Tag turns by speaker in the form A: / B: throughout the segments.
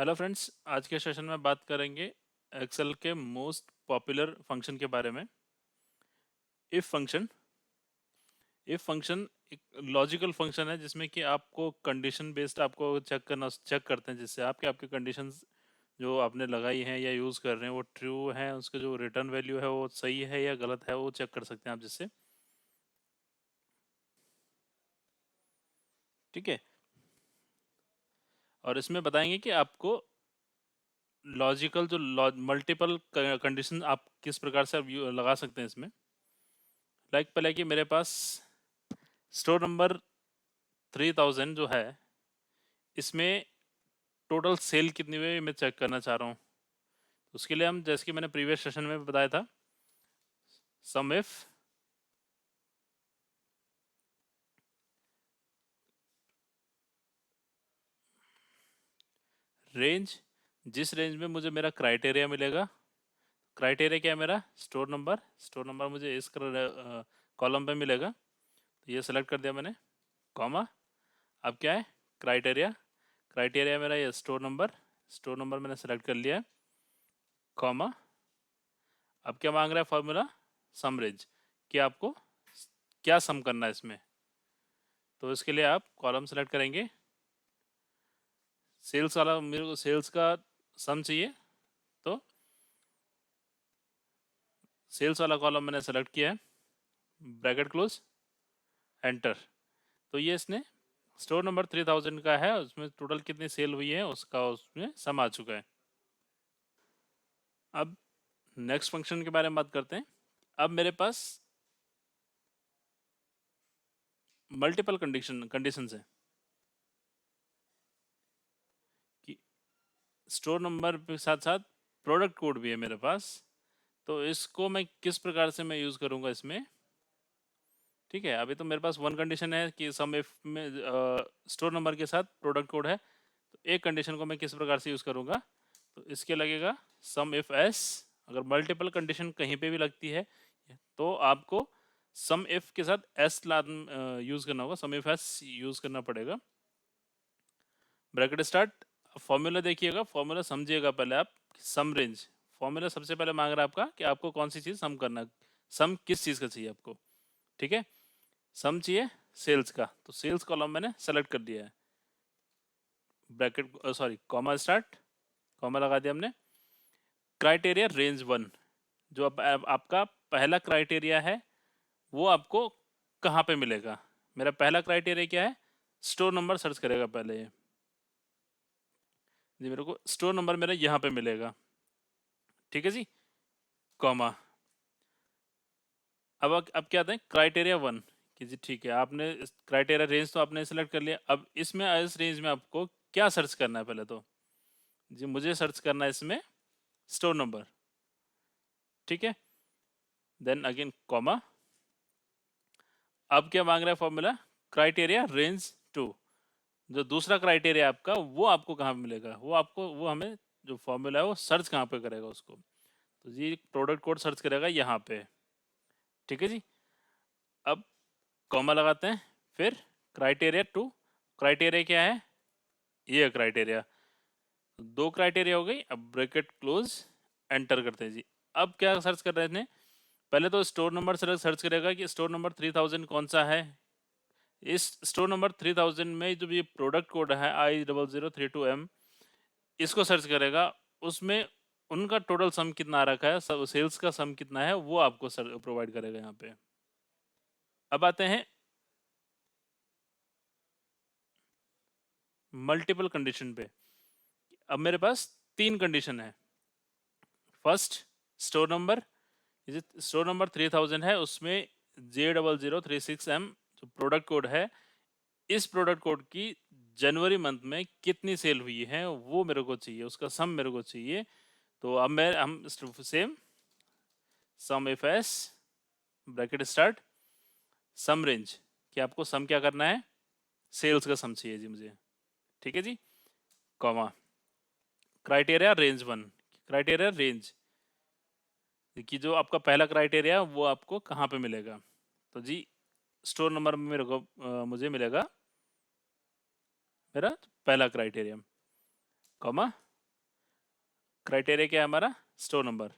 A: Hello friends, आज के session में बात करेंगे एक्सेल के मोस्ट पॉपुलर फंक्शन के बारे में। If function. इफ फंक्शन एक लॉजिकल फंक्शन है जिसमें कि आपको कंडीशन बेस्ड आपको चेक करते हैं, जिससे आपके आपके कंडीशंस जो आपने लगाई हैं या यूज़ कर रहे हैं वो ट्रू है, उसका जो रिटर्न वैल्यू है वो सही है या गलत है वो चेक कर सकते हैं आप जिससे। ठीक है। और इसमें बताएंगे कि आपको लॉजिकल जो मल्टीपल कंडीशन आप किस प्रकार से आप लगा सकते हैं इसमें। पहले कि मेरे पास स्टोर नंबर 3000 जो है, इसमें टोटल सेल कितनी हुई है मैं चेक करना चाह रहा हूँ। उसके लिए हम, जैसे कि मैंने प्रीवियस सेशन में बताया था, सम इफ रेंज, जिस रेंज में मुझे मेरा क्राइटेरिया मिलेगा। क्राइटेरिया क्या है मेरा? Store number. स्टोर नंबर मुझे इस कॉलम पे मिलेगा, तो ये सेलेक्ट कर दिया मैंने, कॉमा। अब क्या है? क्राइटेरिया। क्राइटेरिया मेरा ये स्टोर नंबर। स्टोर नंबर मैंने सेलेक्ट कर लिया है, कॉमा। अब क्या मांग रहा है फॉर्मूला? सम रेंज, कि आपको क्या सम करना है इसमें। तो इसके लिए आप कॉलम सेलेक्ट करेंगे, सेल्स वाला मेरे को सेल्स का सम चाहिए, तो सेल्स वाला कॉलम मैंने सेलेक्ट किया है, ब्रैकेट क्लोज, एंटर। तो ये इसने स्टोर नंबर 3000 का है, उसमें टोटल कितनी सेल हुई है उसका उसमें सम आ चुका है। अब नेक्स्ट फंक्शन के बारे में बात करते हैं। अब मेरे पास मल्टीपल कंडीशंस है कि स्टोर नंबर के साथ साथ प्रोडक्ट कोड भी है मेरे पास। तो इसको मैं किस प्रकार से मैं यूज़ करूँगा इसमें। ठीक है, अभी तो मेरे पास वन कंडीशन है कि सम इफ में स्टोर नंबर के साथ प्रोडक्ट कोड है, तो एक कंडीशन को मैं किस प्रकार से यूज़ करूँगा। तो इसके लगेगा सम इफ एस। अगर मल्टीपल कंडीशन कहीं पे भी लगती है तो आपको सम इफ के साथ एस यूज़ करना होगा, सम इफ एस यूज़ करना पड़ेगा। Bracket start. फॉर्मूला देखिएगा, फॉर्मूला समझिएगा पहले आप। सम रेंज फॉर्मूला सबसे पहले मांग रहा है आपका कि आपको कौन सी चीज़ सम करना है, सम किस चीज़ का चाहिए आपको। ठीक है, सम चाहिए सेल्स का, तो सेल्स कॉलम मैंने सेलेक्ट कर दिया है, bracket sorry comma start, comma लगा दिया हमने। क्राइटेरिया रेंज वन, जो आपका पहला क्राइटेरिया है वो आपको कहाँ पे मिलेगा। मेरा पहला क्राइटेरिया क्या है? स्टोर नंबर सर्च करेगा पहले ये जी, मेरे को स्टोर नंबर मेरा यहाँ पे मिलेगा। ठीक है जी, कॉमा। अब क्या आता है? क्राइटेरिया वन, कि जी ठीक है, आपने क्राइटेरिया रेंज तो आपने सेलेक्ट कर लिया। अब इसमें इस रेंज में आपको क्या सर्च करना है? पहले तो जी मुझे सर्च करना है इसमें स्टोर नंबर। ठीक है, देन अगेन कॉमा। अब क्या मांग रहा है फॉर्मूला? क्राइटेरिया रेंज टू, जो दूसरा क्राइटेरिया आपका वो आपको कहाँ पे मिलेगा, वो आपको वो हमें जो फॉर्मूला है वो सर्च कहाँ पे करेगा उसको। तो जी प्रोडक्ट कोड सर्च करेगा यहाँ पे। ठीक है जी, अब कॉमा लगाते हैं, फिर क्राइटेरिया टू। क्राइटेरिया क्या है? ये क्राइटेरिया, दो क्राइटेरिया हो गई। अब ब्रैकेट क्लोज, एंटर करते हैं जी। अब क्या सर्च कर रहे थे? पहले तो स्टोर नंबर सर्च करेगा कि स्टोर नंबर 3000 कौन सा है। इस स्टोर नंबर 3000 में जो ये प्रोडक्ट कोड है I0032M, इसको सर्च करेगा। उसमें उनका टोटल सम कितना आ रखा है, सेल्स का सम कितना है वो आपको प्रोवाइड करेगा यहाँ पे। अब आते हैं मल्टीपल कंडीशन पे। अब मेरे पास तीन कंडीशन है। First, store number, store number 3000 है, उसमें J0036M जो प्रोडक्ट कोड है, इस प्रोडक्ट कोड की जनवरी मंथ में कितनी सेल हुई है वो मेरे को चाहिए, उसका सम मेरे को चाहिए। तो अब मैं हम same sumifs, bracket start, sum range, कि आपको सम क्या करना है? सेल्स का सम चाहिए जी मुझे। ठीक है जी, comma. Criteria range one, criteria range कि जो आपका पहला क्राइटेरिया वो आपको कहाँ पे मिलेगा। तो जी स्टोर नंबर में मेरे को मुझे मिलेगा मेरा पहला क्राइटेरिया, कॉमा। क्राइटेरिया क्या है हमारा, स्टोर नंबर,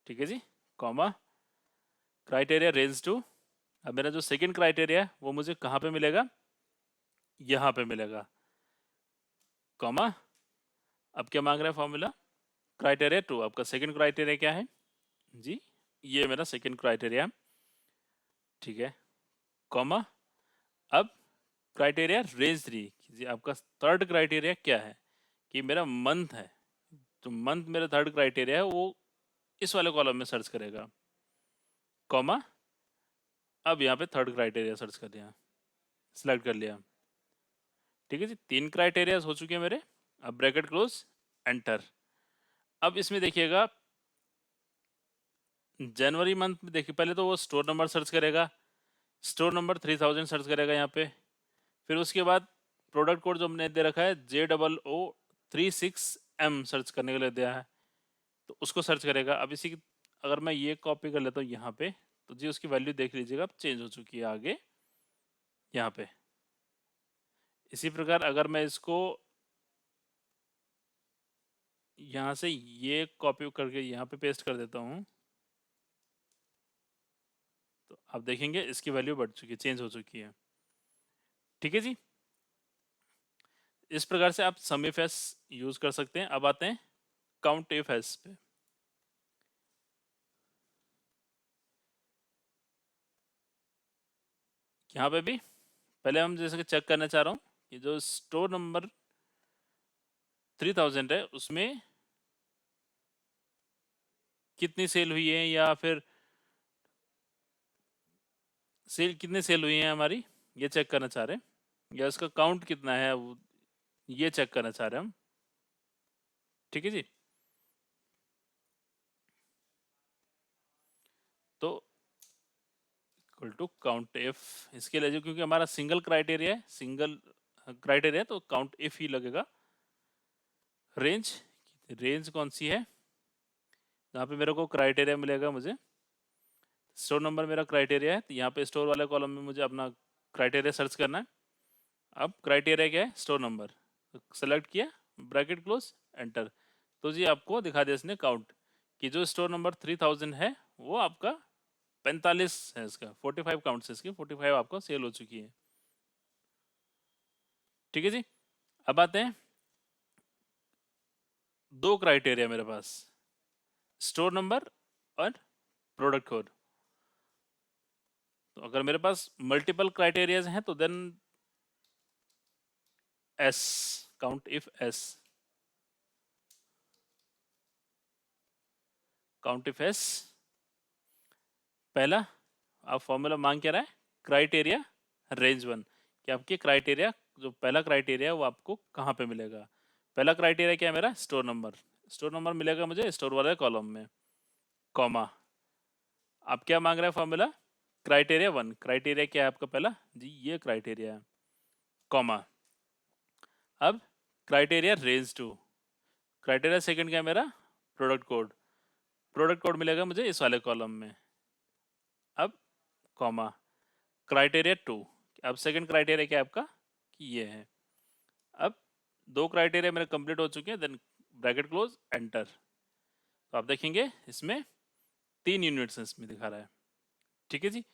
A: ठीक है जी, कॉमा क्राइटेरिया रेंज टू। अब मेरा जो सेकंड क्राइटेरिया है वो मुझे कहाँ पे मिलेगा, यहाँ पे मिलेगा, कॉमा अब क्या मांग रहा है फॉर्मूला, क्राइटेरिया टू। आपका सेकंड क्राइटेरिया क्या है जी, ये मेरा सेकंड क्राइटेरिया, ठीक है, कॉमा अब क्राइटेरिया रेंज थ्री जी। आपका थर्ड क्राइटेरिया क्या है कि मेरा मंथ है, तो मंथ मेरा थर्ड क्राइटेरिया है, वो इस वाले कॉलम में सर्च करेगा, कॉमा अब यहाँ पे थर्ड क्राइटेरिया सर्च कर दिया, सिलेक्ट कर लिया, ठीक है जी। तीन क्राइटेरिया हो चुके हैं मेरे। अब ब्रैकेट क्लोज, एंटर। अब इसमें देखिएगा जनवरी मंथ में देखिए, पहले तो वो स्टोर नंबर सर्च करेगा, स्टोर नंबर 3000 सर्च करेगा यहाँ पे, फिर उसके बाद प्रोडक्ट कोड जो हमने दे रखा है JOO36M सर्च करने के लिए दिया है, तो उसको सर्च करेगा। अब इसी की अगर मैं ये कॉपी कर लेता हूँ यहाँ पे, तो जी उसकी वैल्यू देख लीजिएगा अब चेंज हो चुकी है आगे यहाँ पे। इसी प्रकार अगर मैं इसको यहाँ से ये कॉपी करके यहाँ पे पेस्ट कर देता हूँ, तो आप देखेंगे इसकी वैल्यू बढ़ चुकी है, चेंज हो चुकी है, ठीक है जी। इस प्रकार से आप सम इफ एस यूज कर सकते हैं। अब आते हैं काउंट इफ एस पे। यहाँ पे भी पहले हम जैसे कि चेक करना चाह रहा हूँ कि जो स्टोर नंबर 3000 है उसमें कितनी सेल हुई है, या फिर सेल कितनी सेल हुई है हमारी, ये चेक करना चाह रहे हैं, या उसका काउंट कितना है ये चेक करना चाह रहे हैं हम, ठीक है जी। तो इक्वल टू काउंट इफ, इसके लिए जो क्योंकि हमारा सिंगल क्राइटेरिया है, सिंगल क्राइटेरिया तो काउंट इफ ही लगेगा। रेंज, रेंज कौन सी है जहाँ पे मेरे को क्राइटेरिया मिलेगा, मुझे स्टोर नंबर मेरा क्राइटेरिया है, तो यहाँ पे स्टोर वाले कॉलम में मुझे अपना क्राइटेरिया सर्च करना है। अब क्राइटेरिया क्या है, स्टोर नंबर, सेलेक्ट किया, ब्रैकेट क्लोज, एंटर। तो जी आपको दिखा दिया इसने काउंट कि जो स्टोर नंबर 3000 है वो आपका 45 है, इसका 45 काउंट से इसकी 45 आपको सेल हो चुकी है, ठीक है जी। अब आते हैं दो क्राइटेरिया मेरे पास, स्टोर नंबर और प्रोडक्ट कोड। तो अगर मेरे पास मल्टीपल क्राइटेरियाज हैं तो then S, countifs, countifs पहला आप फॉर्मूला मांग क्या रहा है, क्राइटेरिया रेंज वन, कि आपके क्राइटेरिया जो पहला क्राइटेरिया वो आपको कहाँ पे मिलेगा। पहला क्राइटेरिया क्या है मेरा, स्टोर नंबर, स्टोर नंबर मिलेगा मुझे स्टोर वाले कॉलम में, कॉमा आप क्या मांग रहे हैं फॉर्मूला, क्राइटेरिया वन, क्राइटेरिया क्या है आपका पहला जी, ये क्राइटेरिया है, कॉमा अब criteria range two, criteria second क्या है मेरा, प्रोडक्ट कोड, प्रोडक्ट कोड मिलेगा मुझे इस वाले कॉलम में, अब कॉमा क्राइटेरिया टू, अब सेकंड क्राइटेरिया क्या है आपका कि ये है। अब दो क्राइटेरिया मेरे कंप्लीट हो चुके हैं, देन ब्रैकेट क्लोज, एंटर। तो आप देखेंगे इसमें 3 यूनिट्स इसमें दिखा रहा है, ठीक है जी।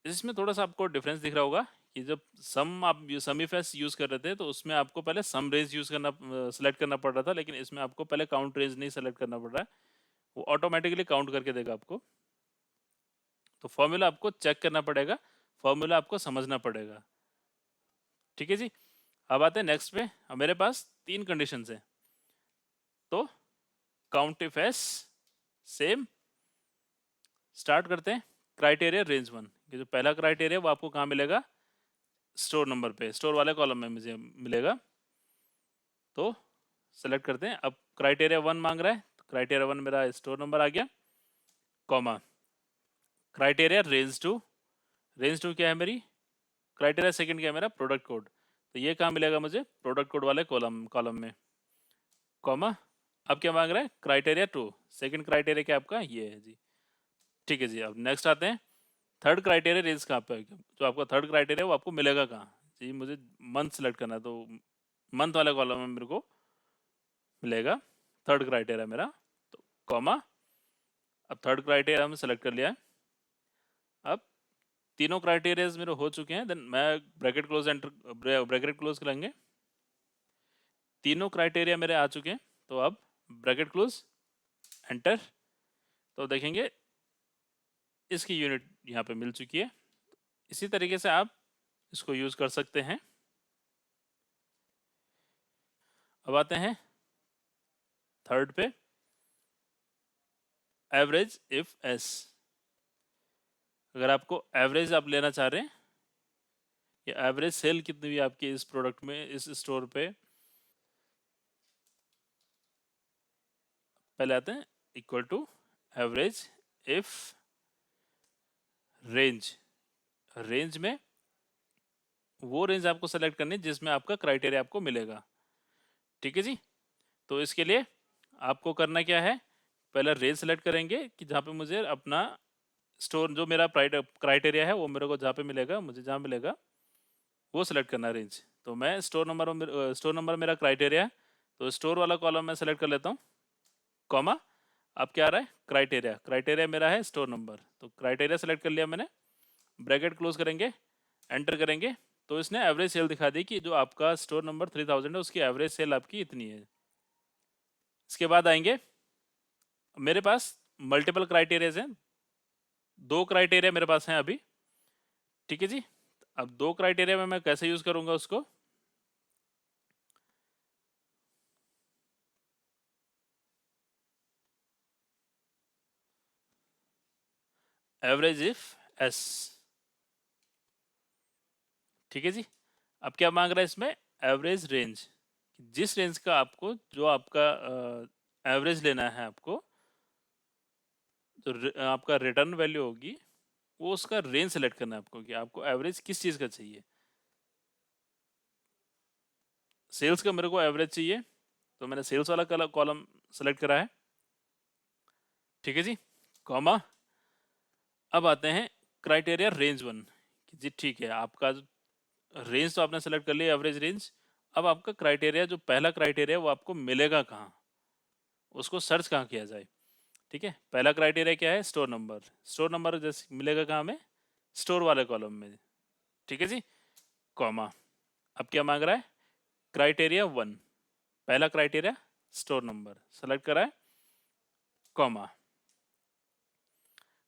A: इसमें थोड़ा सा आपको डिफरेंस दिख रहा होगा कि जब सम आप सम इफ एस यूज कर रहे थे तो उसमें आपको पहले सम रेंज यूज करना सेलेक्ट करना पड़ रहा था, लेकिन इसमें आपको पहले काउंट रेंज नहीं सेलेक्ट करना पड़ रहा है, वो ऑटोमेटिकली काउंट करके देगा आपको। तो फॉर्मूला आपको चेक करना पड़ेगा, फॉर्मूला आपको समझना पड़ेगा, ठीक है जी। अब आते हैं नेक्स्ट पे। अब मेरे पास 3 कंडीशन है, तो count if S same, start करते हैं क्राइटेरिया रेंज वन। ये जो पहला क्राइटेरिया वो आपको कहाँ मिलेगा, स्टोर नंबर पे, स्टोर वाले कॉलम में मुझे मिलेगा, तो सेलेक्ट करते हैं। अब क्राइटेरिया वन मांग रहा है, तो क्राइटेरिया वन मेरा स्टोर नंबर आ गया, comma criteria range two, range two क्या है मेरी, क्राइटेरिया सेकंड क्या है मेरा, प्रोडक्ट कोड, तो ये कहाँ मिलेगा मुझे, प्रोडक्ट कोड वाले कॉलम कॉलम में, कॉमा अब क्या मांग रहा है, क्राइटेरिया टू, सेकंड क्राइटेरिया क्या आपका ये है जी, ठीक है जी। अब नेक्स्ट आते हैं थर्ड क्राइटेरिया रेंज कहाँ पे, जो आपका थर्ड क्राइटेरिया वो आपको मिलेगा कहाँ जी, मुझे मंथ सेलेक्ट करना है, तो मंथ वाले कॉलम में मेरे को मिलेगा, थर्ड क्राइटेरिया मेरा, तो कॉमा, अब थर्ड क्राइटेरिया हमने सेलेक्ट कर लिया है। अब तीनों क्राइटेरियाज मेरे हो चुके हैं, देन मैं bracket close enter, bracket close करेंगे। तीनों क्राइटेरिया मेरे आ चुके हैं, तो अब ब्रैकेट क्लोज एंटर, तो देखेंगे इसकी यूनिट यहाँ पे मिल चुकी है। इसी तरीके से आप इसको यूज कर सकते हैं। अब आते हैं थर्ड पे, एवरेज इफ एस। अगर आपको एवरेज आप लेना चाह रहे हैं, या एवरेज सेल कितनी हुई आपकी इस प्रोडक्ट में, इस स्टोर पे, पहले आते हैं equal to average if range. Range में वो रेंज आपको सेलेक्ट करनी है जिसमें आपका क्राइटेरिया आपको मिलेगा। ठीक है जी। तो इसके लिए आपको करना क्या है, पहले रेंज सेलेक्ट करेंगे कि जहाँ पे मुझे अपना स्टोर, जो मेरा क्राइटेरिया है वो मेरे को जहाँ पे मिलेगा, मुझे जहाँ मिलेगा वो सेलेक्ट करना है रेंज। तो मैं स्टोर नंबर मेरा क्राइटेरिया है, तो स्टोर वाला कॉलम मैं सेलेक्ट कर लेता हूँ, कॉमा, अब क्या आ रहा है, क्राइटेरिया, क्राइटेरिया मेरा है स्टोर नंबर, तो क्राइटेरिया सेलेक्ट कर लिया मैंने। ब्रैकेट क्लोज करेंगे, एंटर करेंगे, तो इसने एवरेज सेल दिखा दी कि जो आपका स्टोर नंबर 3000 है उसकी एवरेज सेल आपकी इतनी है। इसके बाद आएंगे, मेरे पास मल्टीपल क्राइटेरियाज हैं, दो क्राइटेरिया मेरे पास हैं अभी। ठीक है जी। अब दो क्राइटेरिया में मैं कैसे यूज करूंगा उसको, एवरेज इफ एस। ठीक है जी। अब क्या मांग रहा है इसमें, एवरेज रेंज, जिस रेंज का आपको, जो आपका एवरेज लेना है आपको, जो आपका रिटर्न वैल्यू होगी वो उसका रेंज सेलेक्ट करना है आपको, कि आपको एवरेज किस चीज़ का चाहिए। सेल्स का मेरे को एवरेज चाहिए, तो मैंने सेल्स वाला कॉलम सेलेक्ट करा है। ठीक है जी, कॉमा, अब आते हैं क्राइटेरिया रेंज वन, कि जी ठीक है, आपका रेंज तो आपने सेलेक्ट कर लिया एवरेज रेंज। अब आपका क्राइटेरिया, जो पहला क्राइटेरिया वो आपको मिलेगा कहाँ, उसको सर्च कहाँ किया जाए। ठीक है, पहला क्राइटेरिया क्या है, स्टोर नंबर। स्टोर नंबर जैसे मिलेगा कहाँ में, स्टोर वाले कॉलम में। ठीक है जी, कॉमा, अब क्या मांग रहा है, क्राइटेरिया वन, पहला क्राइटेरिया स्टोर नंबर सेलेक्ट करा है, comma,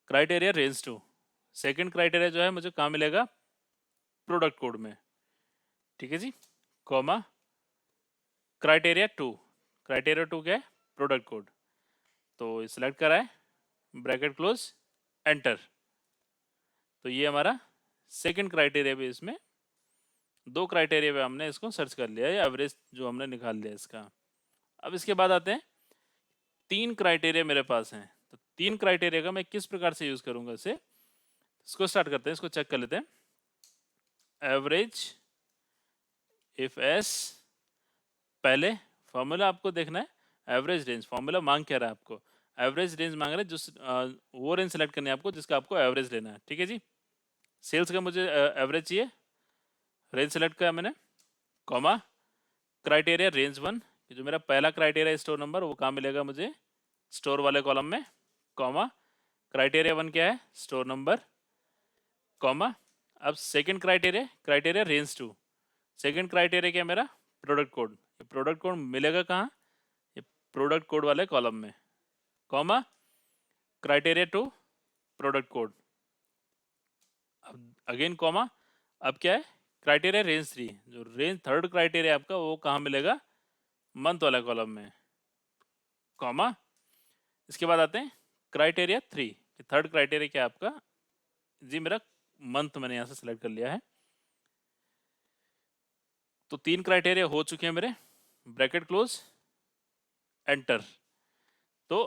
A: criteria range two, second criteria जो है मुझे कहाँ मिलेगा, प्रोडक्ट कोड में। ठीक है जी, comma, criteria two, criteria two क्या है, प्रोडक्ट कोड, तो सिलेक्ट करा है, ब्रैकेट क्लोज, एंटर, तो ये हमारा सेकंड क्राइटेरिया भी, इसमें दो क्राइटेरिया पे हमने इसको सर्च कर लिया है, एवरेज जो हमने निकाल लिया इसका। अब इसके बाद आते हैं, तीन क्राइटेरिया मेरे पास हैं, तो तीन क्राइटेरिया का मैं किस प्रकार से यूज करूंगा इसे, इसको स्टार्ट करते हैं, इसको चेक कर लेते हैं। एवरेज इफ एस, पहले फॉर्मूला आपको देखना है, एवरेज रेंज, फॉर्मूला मांग क्या रहा है आपको, एवरेज रेंज मांग रहा है, जिस वो रेंज सेलेक्ट करनी है आपको जिसका आपको एवरेज लेना है। ठीक है जी, सेल्स का मुझे एवरेज चाहिए, रेंज सेलेक्ट किया मैंने, कॉमा, क्राइटेरिया रेंज वन, जो मेरा पहला क्राइटेरिया स्टोर नंबर वो कहाँ मिलेगा मुझे, स्टोर वाले कॉलम में, कॉमा, क्राइटेरिया वन क्या है, स्टोर नंबर, कॉमा, अब second criteria, criteria range two, second criteria क्या है मेरा, प्रोडक्ट कोड, ये प्रोडक्ट कोड मिलेगा कहाँ, ये प्रोडक्ट कोड वाले कॉलम में, comma, criteria two, product code, अब अगेन कॉमा, अब क्या है, क्राइटेरिया रेंज थ्री, जो रेंज थर्ड क्राइटेरिया आपका वो कहाँ मिलेगा, मंथ वाला कॉलम में, कॉमा, इसके बाद आते हैं क्राइटेरिया थ्री, थर्ड क्राइटेरिया क्या है आपका, जी मेरा मंथ मैंने यहाँ से सेलेक्ट कर लिया है। तो तीन क्राइटेरिया हो चुके हैं मेरे, ब्रैकेट क्लोज, एंटर, तो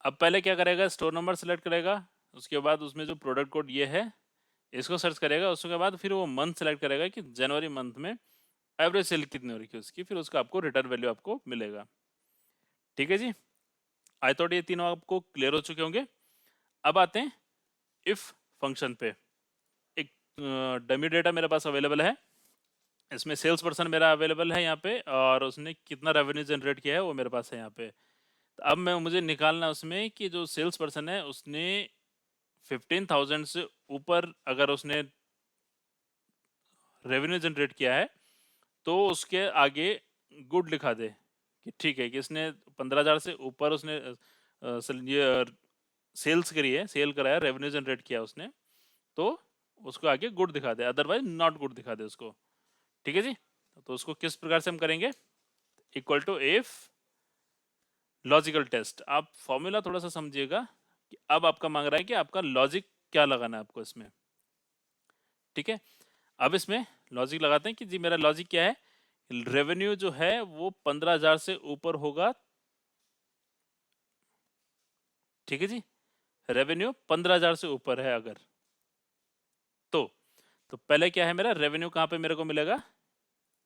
A: अब पहले क्या करेगा, स्टोर नंबर सेलेक्ट करेगा, उसके बाद उसमें जो प्रोडक्ट कोड ये है इसको सर्च करेगा, उसके बाद फिर वो मंथ सेलेक्ट करेगा कि जनवरी मंथ में एवरेज सेल कितनी हो रही है उसकी, फिर उसका आपको रिटर्न वैल्यू आपको मिलेगा। ठीक है जी, आई थॉट ये तीनों आपको क्लियर हो चुके होंगे। अब आते हैं इफ फंक्शन पे। एक डमी डेटा मेरे पास अवेलेबल है, इसमें सेल्स पर्सन मेरा अवेलेबल है यहाँ पे, और उसने कितना रेवेन्यू जनरेट किया है वो मेरे पास है यहाँ पे। तो अब मैं मुझे निकालना है उसमें कि जो सेल्स पर्सन है उसने 15,000 से ऊपर अगर उसने रेवेन्यू जनरेट किया है तो उसके आगे गुड लिखा दे कि ठीक है कि इसने 15,000 से ऊपर उसने ये सेल्स करी है, सेल कराया, रेवेन्यू जनरेट किया उसने, तो उसको आगे गुड दिखा दे, अदरवाइज नॉट गुड दिखा दे उसको। ठीक है जी। तो उसको किस प्रकार से हम करेंगे? Equal to if logical test. आप फॉर्मूला थोड़ा सा समझिएगा कि अब आपका मांग रहा है कि आपका लॉजिक क्या लगाना है आपको इसमें। ठीक है, अब इसमें लॉजिक लगाते हैं कि जी मेरा लॉजिक क्या है, रेवेन्यू जो है वो 15,000 से ऊपर होगा। ठीक है जी, रेवेन्यू 15,000 से ऊपर है अगर, तो पहले क्या है मेरा रेवेन्यू, कहां पे मेरे को मिलेगा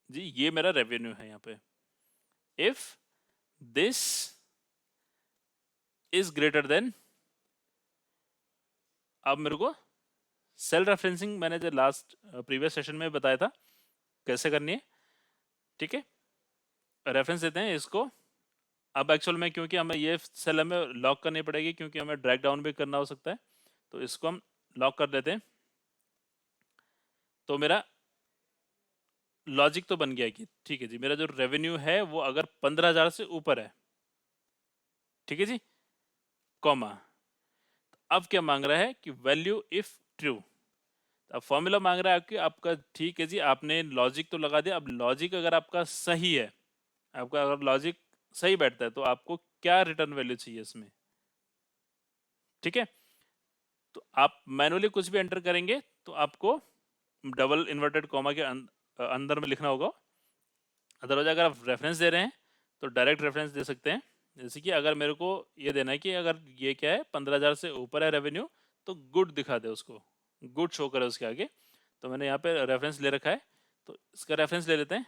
A: जी, ये मेरा रेवेन्यू है यहाँ पे। If this is greater then, अब मेरे को सेल रेफरेंसिंग मैंने जो लास्ट प्रीवियस सेशन में बताया था कैसे करनी है। ठीक है, रेफरेंस देते हैं इसको। अब एक्चुअल में क्योंकि हमें ये सेल हमें लॉक करनी पड़ेगी क्योंकि हमें ड्रैग डाउन भी करना हो सकता है, तो इसको हम लॉक कर देते हैं। तो मेरा लॉजिक तो बन गया कि ठीक है जी मेरा जो रेवेन्यू है वो अगर 15,000 से ऊपर है, ठीक है जी, कॉमा, अब क्या मांग रहा है कि वैल्यू इफ ट्रू। अब फॉर्मूला मांग रहा है कि आपका, ठीक है जी आपने लॉजिक तो लगा दिया, अब लॉजिक अगर आपका सही है, आपका अगर लॉजिक सही बैठता है तो आपको क्या रिटर्न वैल्यू चाहिए इसमें। ठीक है, तो आप मैनुअली कुछ भी एंटर करेंगे तो आपको डबल इन्वर्टेड कॉमा के अंदर में लिखना होगा। अदरवाइज अगर आप रेफरेंस दे रहे हैं तो डायरेक्ट रेफरेंस दे सकते हैं। जैसे कि अगर मेरे को ये देना है कि अगर ये क्या है 15,000 से ऊपर है रेवेन्यू, तो गुड दिखा दे उसको, गुड शो करे उसके आगे। तो मैंने यहाँ पे रेफरेंस ले रखा है, तो इसका रेफरेंस ले लेते हैं।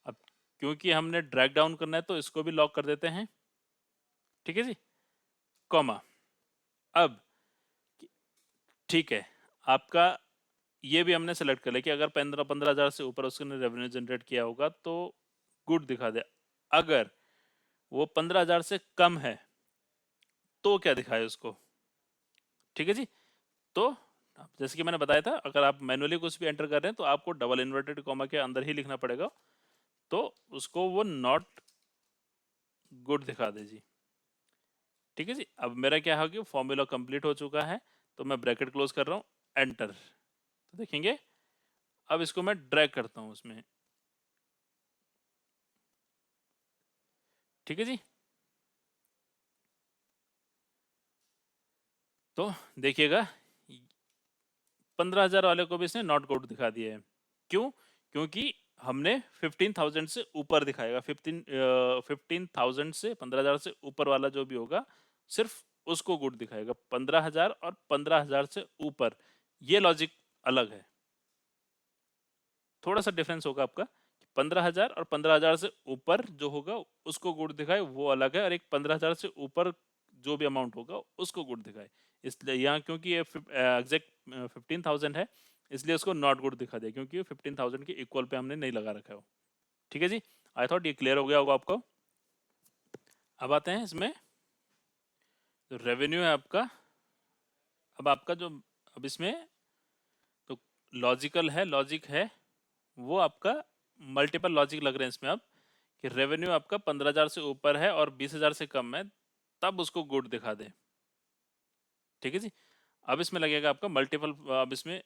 A: अब क्योंकि हमने ड्रैग डाउन करना है तो इसको भी लॉक कर देते हैं। ठीक है जी, कॉमा। अब ठीक है, आपका ये भी हमने सेलेक्ट कर लिया कि अगर 15,000 से ऊपर उसने रेवेन्यू जनरेट किया होगा तो गुड दिखा दे। अगर वो 15,000 से कम है तो क्या दिखाए उसको। ठीक है जी, तो जैसे कि मैंने बताया था अगर आप मैनुअली कुछ भी एंटर कर रहे हैं तो आपको डबल इन्वर्टेड कॉमा के अंदर ही लिखना पड़ेगा, तो उसको वो नॉट गुड दिखा दे जी। ठीक है जी, अब मेरा क्या हो गया, फॉर्मूला कंप्लीट हो चुका है, तो मैं ब्रैकेट क्लोज कर रहा हूँ, एंटर। तो देखेंगे अब इसको मैं ड्रैग करता हूँ उसमें। ठीक है जी, तो देखिएगा 15,000 वाले को भी इसने नॉट गुड दिखा दिया है। क्यों? क्योंकि हमने 15,000 से ऊपर दिखाएगा, 15,000 से 15,000 से ऊपर वाला जो भी होगा सिर्फ उसको गुड दिखाएगा। 15,000 और 15,000 से ऊपर, ये लॉजिक अलग है, थोड़ा सा डिफरेंस होगा आपका। 15,000 और 15,000 से ऊपर जो होगा उसको गुड दिखाए वो अलग है, और एक 15,000 से ऊपर जो भी अमाउंट होगा उसको गुड दिखाए। इसलिए यहाँ क्योंकि ये एग्जैक्ट 15,000 है इसलिए उसको नॉट गुड दिखा दिया, क्योंकि 15,000 के इक्वल पे हमने नहीं लगा रखा है वो। ठीक है जी, आई थॉट ये क्लियर हो गया होगा आपको। अब आते हैं इसमें जो रेवेन्यू है आपका। अब आपका जो, अब इसमें तो लॉजिकल है, लॉजिक है वो आपका मल्टीपल लॉजिक लग रहे हैं इसमें अब, कि रेवेन्यू आपका 15,000 से ऊपर है और 20,000 से कम है तब उसको गुड दिखा दे। ठीक है जी, अब इसमें लगेगा आपका मल्टीपल, अब इसमें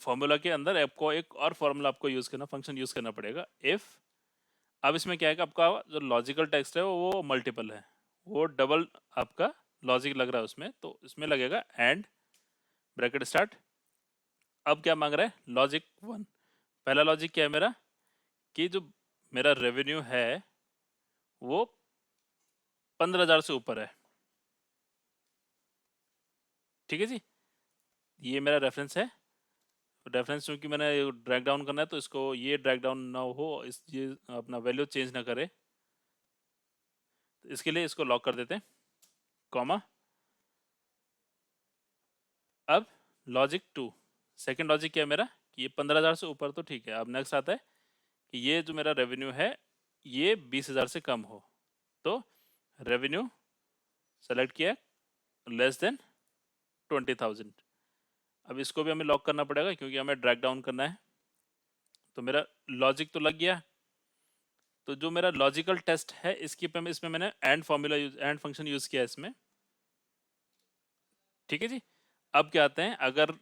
A: फॉर्मूला के अंदर आपको एक और फॉर्मूला आपको यूज करना, फंक्शन यूज करना पड़ेगा, इफ। अब इसमें क्या है कि आपका जो लॉजिकल टेक्स्ट है वो मल्टीपल है, वो डबल आपका लॉजिक लग रहा है उसमें, तो इसमें लगेगा एंड ब्रैकेट स्टार्ट। अब क्या मांग रहा है, लॉजिक वन। पहला लॉजिक क्या है मेरा, कि जो मेरा रेवेन्यू है वो 15,000 से ऊपर है। ठीक है जी, ये मेरा रेफरेंस है। रेफरेंस क्योंकि मैंने ड्रैग डाउन करना है तो इसको ये ड्रैग डाउन ना हो, इस ये अपना वैल्यू चेंज ना करे, तो इसके लिए इसको लॉक कर देते हैं, कॉमा। अब लॉजिक टू, सेकेंड लॉजिक क्या है मेरा, कि ये 15,000 से ऊपर तो ठीक है। अब नेक्स्ट आता है कि ये जो मेरा रेवेन्यू है ये 20,000 से कम हो, तो रेवेन्यू सेलेक्ट किया, लेस देन 20,000। अब इसको भी हमें लॉक करना पड़ेगा क्योंकि हमें ड्रैग डाउन करना है। तो मेरा लॉजिक तो लग गया। तो जो मेरा लॉजिकल टेस्ट है इसकी पे इसमें मैंने and formula and function use किया इसमें। ठीक है जी। अब क्या आते हैं, अगर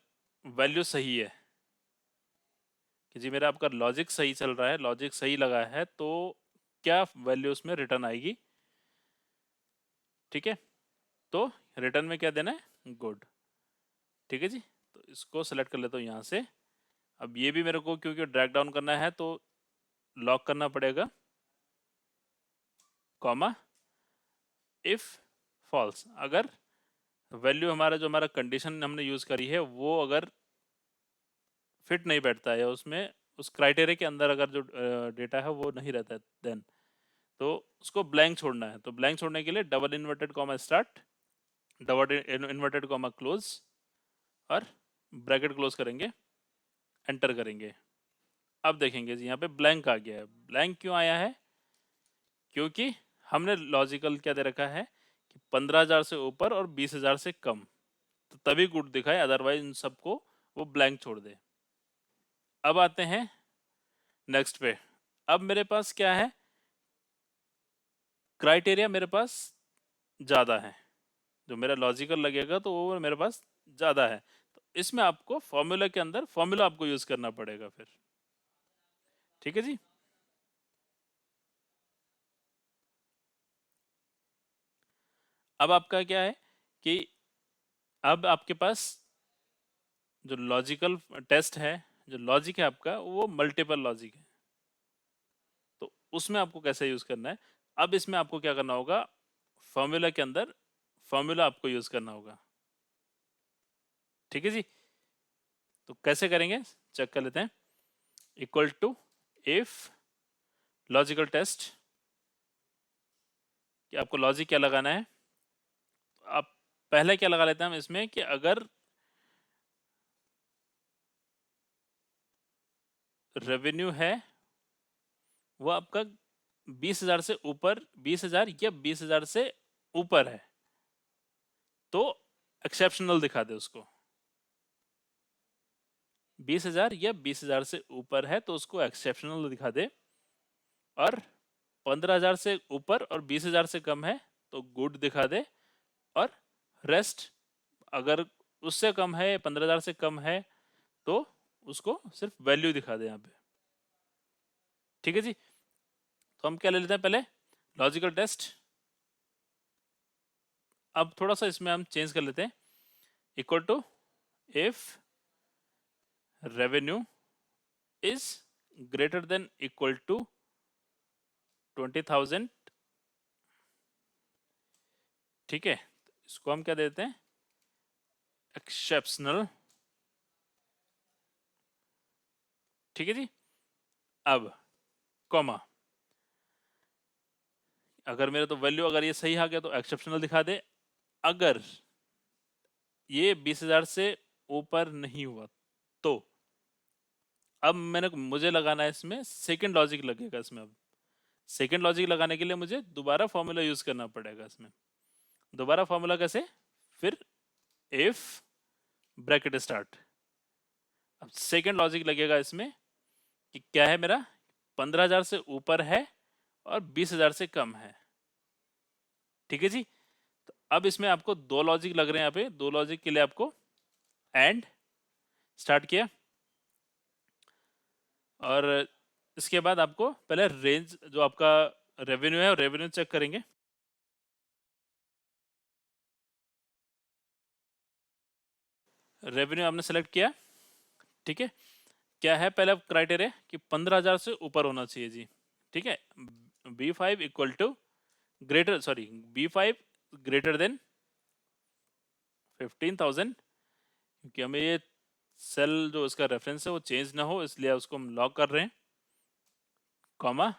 A: वैल्यू सही है कि जी मेरा आपका लॉजिक सही चल रहा है, लॉजिक सही लगा है, तो क्या वैल्यू उसमें रिटर्न आएगी। ठीक है, तो रिटर्न में क्या देना है, गुड। ठीक है जी। तो इसको सेलेक्ट कर लेता हूँ यहाँ से। अब ये भी मेरे को क्योंकि ड्रैग डाउन करना है तो लॉक करना पड़ेगा, कॉमा इफ फॉल्स। अगर वैल्यू हमारा जो हमारा कंडीशन हमने यूज करी है वो अगर फिट नहीं बैठता है, उसमें उस क्राइटेरिया के अंदर अगर जो डेटा है वो नहीं रहता है, देन तो उसको ब्लैंक छोड़ना है। तो ब्लैंक छोड़ने के लिए double inverted comma start, double inverted comma close और ब्रैकेट क्लोज करेंगे, एंटर करेंगे। अब देखेंगे जी यहाँ पे ब्लैंक आ गया है। ब्लैंक क्यों आया है, क्योंकि हमने लॉजिकल क्या दे रखा है कि 15,000 से ऊपर और 20,000 से कम, तो तभी गुड दिखाए, अदरवाइज इन सबको वो ब्लैंक छोड़ दे। अब आते हैं नेक्स्ट पे। अब मेरे पास क्या है, क्राइटेरिया मेरे पास ज़्यादा है, जो मेरा लॉजिकल लगेगा तो वो मेरे पास ज़्यादा है। तो इसमें आपको फॉर्मूला के अंदर फॉर्मूला आपको यूज़ करना पड़ेगा फिर। ठीक है जी। अब आपका क्या है कि अब आपके पास जो लॉजिकल टेस्ट है, जो लॉजिक है आपका वो मल्टीपल लॉजिक है, तो उसमें आपको कैसे यूज़ करना है। अब इसमें आपको क्या करना होगा, फॉर्मूला के अंदर फॉर्मूला आपको यूज़ करना होगा। ठीक है जी। तो कैसे करेंगे, चेक कर लेते हैं। Equal to if logical test, कि आपको लॉजिक क्या लगाना है। आप पहले क्या लगा लेते हैं हम इसमें कि अगर रेवेन्यू है वो आपका 20,000 से ऊपर, 20,000 या 20,000 से ऊपर है तो एक्सेप्शनल दिखा दे उसको। 20,000 या 20,000 से ऊपर है तो उसको एक्सेप्शनल दिखा दे, और 15,000 से ऊपर और 20,000 से कम है तो गुड दिखा दे, और रेस्ट अगर उससे कम है, 15,000 से कम है तो उसको सिर्फ वैल्यू दिखा दे यहाँ पे। ठीक है जी। तो हम क्या ले लेते हैं पहले, लॉजिकल टेस्ट। अब थोड़ा सा इसमें हम चेंज कर लेते हैं। Equal to if revenue is greater than equal to 20,000। ठीक है, इसको हम क्या देते हैं, एक्सेप्शनल। ठीक है जी। अब कॉमा, अगर मेरा तो वैल्यू अगर ये सही आ गया तो एक्सेप्शनल दिखा दे, अगर ये 20,000 से ऊपर नहीं हुआ तो अब मुझे लगाना है इसमें सेकंड लॉजिक लगेगा इसमें। अब सेकंड लॉजिक लगाने के लिए मुझे दोबारा फॉर्मूला यूज करना पड़ेगा इसमें। दोबारा फॉर्मूला कैसे, फिर इफ ब्रैकेट स्टार्ट। अब सेकंड लॉजिक लगेगा इसमें कि क्या है, मेरा 15,000 से ऊपर है और 20,000 से कम है। ठीक है जी। तो अब इसमें आपको दो लॉजिक लग रहे हैं, यहाँ पे दो लॉजिक के लिए आपको एंड स्टार्ट किया, और इसके बाद आपको पहले रेंज जो आपका रेवेन्यू है रेवेन्यू चेक करेंगे। रेवेन्यू आपने सेलेक्ट किया। ठीक है, क्या है पहले क्राइटेरिया कि 15,000 से ऊपर होना चाहिए जी। ठीक है, B5 equal to greater, sorry B5 greater than 15,000, क्योंकि हमें ये सेल जो इसका रेफरेंस है वो चेंज ना हो इसलिए उसको हम लॉक कर रहे हैं, कॉमा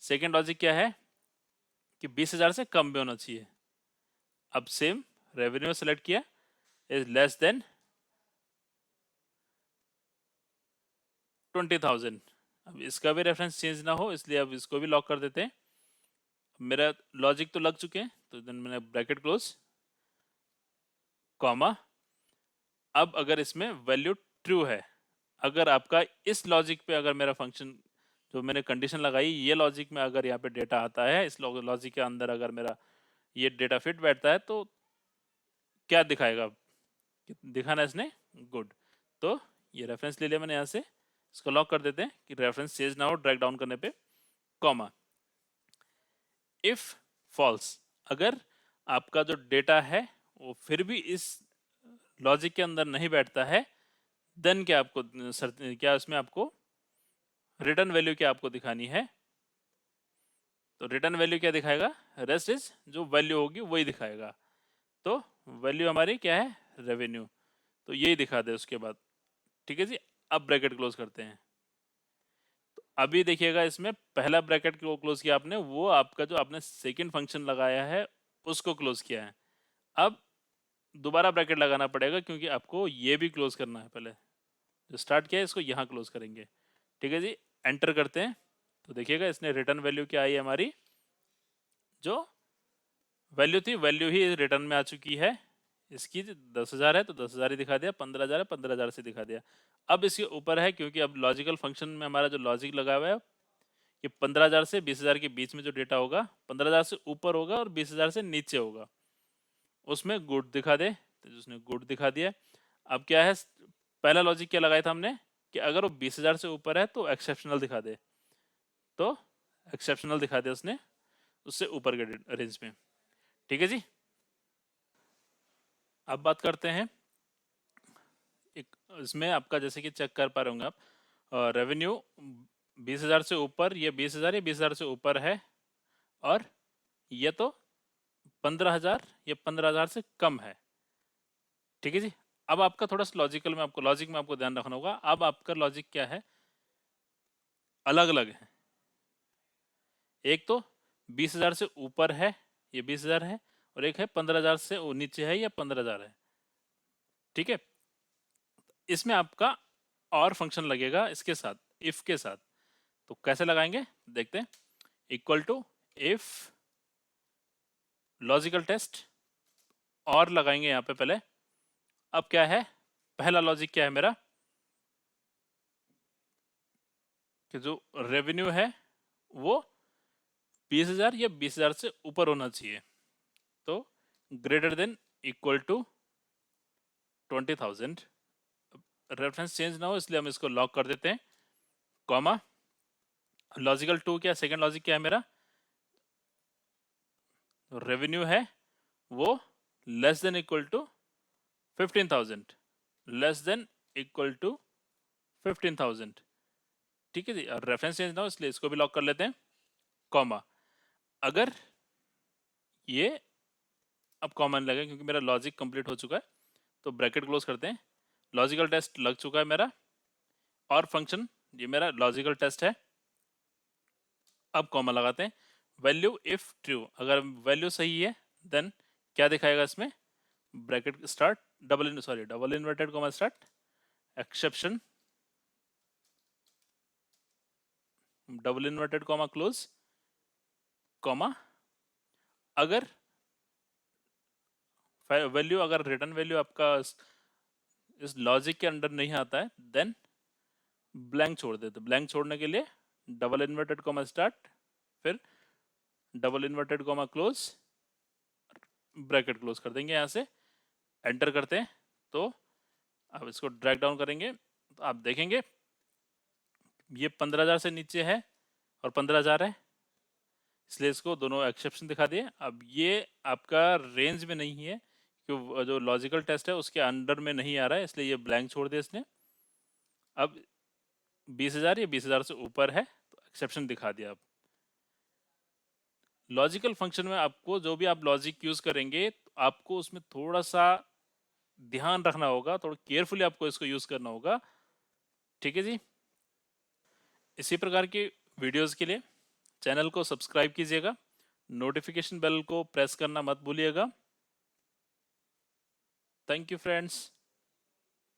A: सेकेंड लॉजिक क्या है कि 20,000 से कम भी होना चाहिए। अब सेम रेवेन्यू सेलेक्ट किया, इज लेस देन 20,000। अब इसका भी रेफरेंस चेंज ना हो इसलिए अब इसको भी लॉक कर देते हैं, मेरा लॉजिक तो लग चुके हैं, तो देन मैंने ब्रैकेट क्लोज, कॉमा। अब अगर इसमें वैल्यू ट्रू है, अगर आपका इस लॉजिक पे अगर मेरा फंक्शन जो मैंने कंडीशन लगाई ये लॉजिक में अगर यहाँ पे डेटा आता है, इस लॉजिक के अंदर अगर मेरा ये डेटा फिट बैठता है, तो क्या दिखाएगा, दिखाना इसने गुड। तो ये रेफरेंस ले लिया मैंने यहाँ से, इसको लॉक कर देते हैं कि रेफरेंस चेंज ना हो ड्रैग डाउन करने पे, कॉमा। इफ फॉल्स, अगर आपका जो डेटा है वो फिर भी इस लॉजिक के अंदर नहीं बैठता है, देन क्या आपको क्या उसमें आपको रिटर्न वैल्यू क्या आपको दिखानी है। तो रिटर्न वैल्यू क्या दिखाएगा, रेस्ट इज जो वैल्यू होगी वही दिखाएगा। तो वैल्यू हमारी क्या है, रेवेन्यू, तो यही दिखा दे उसके बाद। ठीक है जी, अब ब्रैकेट क्लोज करते हैं। तो अभी देखिएगा इसमें पहला ब्रैकेट को क्लोज किया आपने, वो आपका जो आपने सेकंड फंक्शन लगाया है उसको क्लोज किया है। अब दोबारा ब्रैकेट लगाना पड़ेगा क्योंकि आपको ये भी क्लोज करना है। पहले जो स्टार्ट किया है इसको यहाँ क्लोज करेंगे। ठीक है जी, एंटर करते हैं। तो देखिएगा इसने रिटर्न वैल्यू क्या आई है हमारी, जो वैल्यू थी वैल्यू ही रिटर्न में आ चुकी है। इसकी 10,000 है तो 10,000 ही दिखा दिया, 15,000 है 15,000 से दिखा दिया। अब इसके ऊपर है क्योंकि अब लॉजिकल फंक्शन में हमारा जो लॉजिक लगा हुआ है कि 15,000 से 20,000 के बीच में जो डेटा होगा 15,000 से ऊपर होगा और 20,000 से नीचे होगा, उसमें गुड दिखा दे। तो उसने गुड दिखा दिया। अब क्या है, पहला लॉजिक क्या लगाया था हमने कि अगर वो 20,000 से ऊपर है तो एक्सेप्शनल दिखा दे, तो एक्सेप्शनल दिखा दे उसने उससे ऊपर के रेंज में। ठीक है जी, अब बात करते हैं एक इसमें आपका, जैसे कि चेक कर पा रहे होंगे आप, रेवेन्यू 20,000 से ऊपर, ये 20,000 या 20,000 से ऊपर है, और ये तो 15,000 या 15,000 से कम है। ठीक है जी, अब आपका थोड़ा सा लॉजिकल में आपको लॉजिक में आपको ध्यान रखना होगा। अब आपका लॉजिक क्या है, अलग अलग है। एक तो 20,000 से ऊपर है, ये 20,000 है, और एक है 15,000 से नीचे है या 15,000 है। ठीक है, इसमें आपका और फंक्शन लगेगा इसके साथ, इफ के साथ। तो कैसे लगाएंगे देखते हैं। Equal to if logical test, और लगाएंगे यहाँ पे पहले। अब क्या है, पहला लॉजिक क्या है मेरा कि जो रेवेन्यू है वो 20,000 या 20,000 से ऊपर होना चाहिए, तो greater than equal to 20,000। Reference change ना हो इसलिए हम इसको लॉक कर देते हैं, कॉमा। लॉजिकल टू क्या, सेकंड लॉजिक क्या है मेरा, रेवेन्यू है वो less than equal to 15,000, less than equal to 15,000। ठीक है जी, और रेफरेंस चेंज ना हो इसलिए इसको भी लॉक कर लेते हैं, कॉमा। अगर ये अब कॉमन लगे क्योंकि मेरा लॉजिक कंप्लीट हो चुका है, तो ब्रैकेट क्लोज करते हैं। लॉजिकल टेस्ट लग चुका है मेरा, और फंक्शन ये मेरा लॉजिकल टेस्ट है। अब कॉमा लगाते हैं, वैल्यू इफ ट्रू, अगर वैल्यू सही है देन क्या दिखाएगा इसमें, bracket start double inverted comma start, exception double inverted comma close, comma. अगर वैल्यू, अगर रिटर्न वैल्यू आपका इस लॉजिक के अंडर नहीं आता है देन ब्लैंक छोड़ देते। ब्लैंक छोड़ने के लिए डबल इन्वर्टेड कॉमा स्टार्ट, फिर double inverted comma close, bracket close कर देंगे। यहाँ से एंटर करते हैं, तो अब इसको ड्रैग डाउन करेंगे तो आप देखेंगे ये 15,000 से नीचे है और 15,000 है, इसलिए इसको दोनों एक्सेप्शन दिखा दिए। अब ये आपका रेंज में नहीं है क्योंकि जो लॉजिकल टेस्ट है उसके अंडर में नहीं आ रहा है, इसलिए ये ब्लैंक छोड़ दिया इसने। अब 20,000 या 20,000 से ऊपर है तो एक्सेप्शन दिखा दिया। अब लॉजिकल फंक्शन में आपको जो भी आप लॉजिक यूज करेंगे तो आपको उसमें थोड़ा सा ध्यान रखना होगा, थोड़ा केयरफुली आपको इसको यूज करना होगा। ठीक है जी, इसी प्रकार की वीडियोस के लिए चैनल को सब्सक्राइब कीजिएगा, नोटिफिकेशन बेल को प्रेस करना मत भूलिएगा। Thank you friends.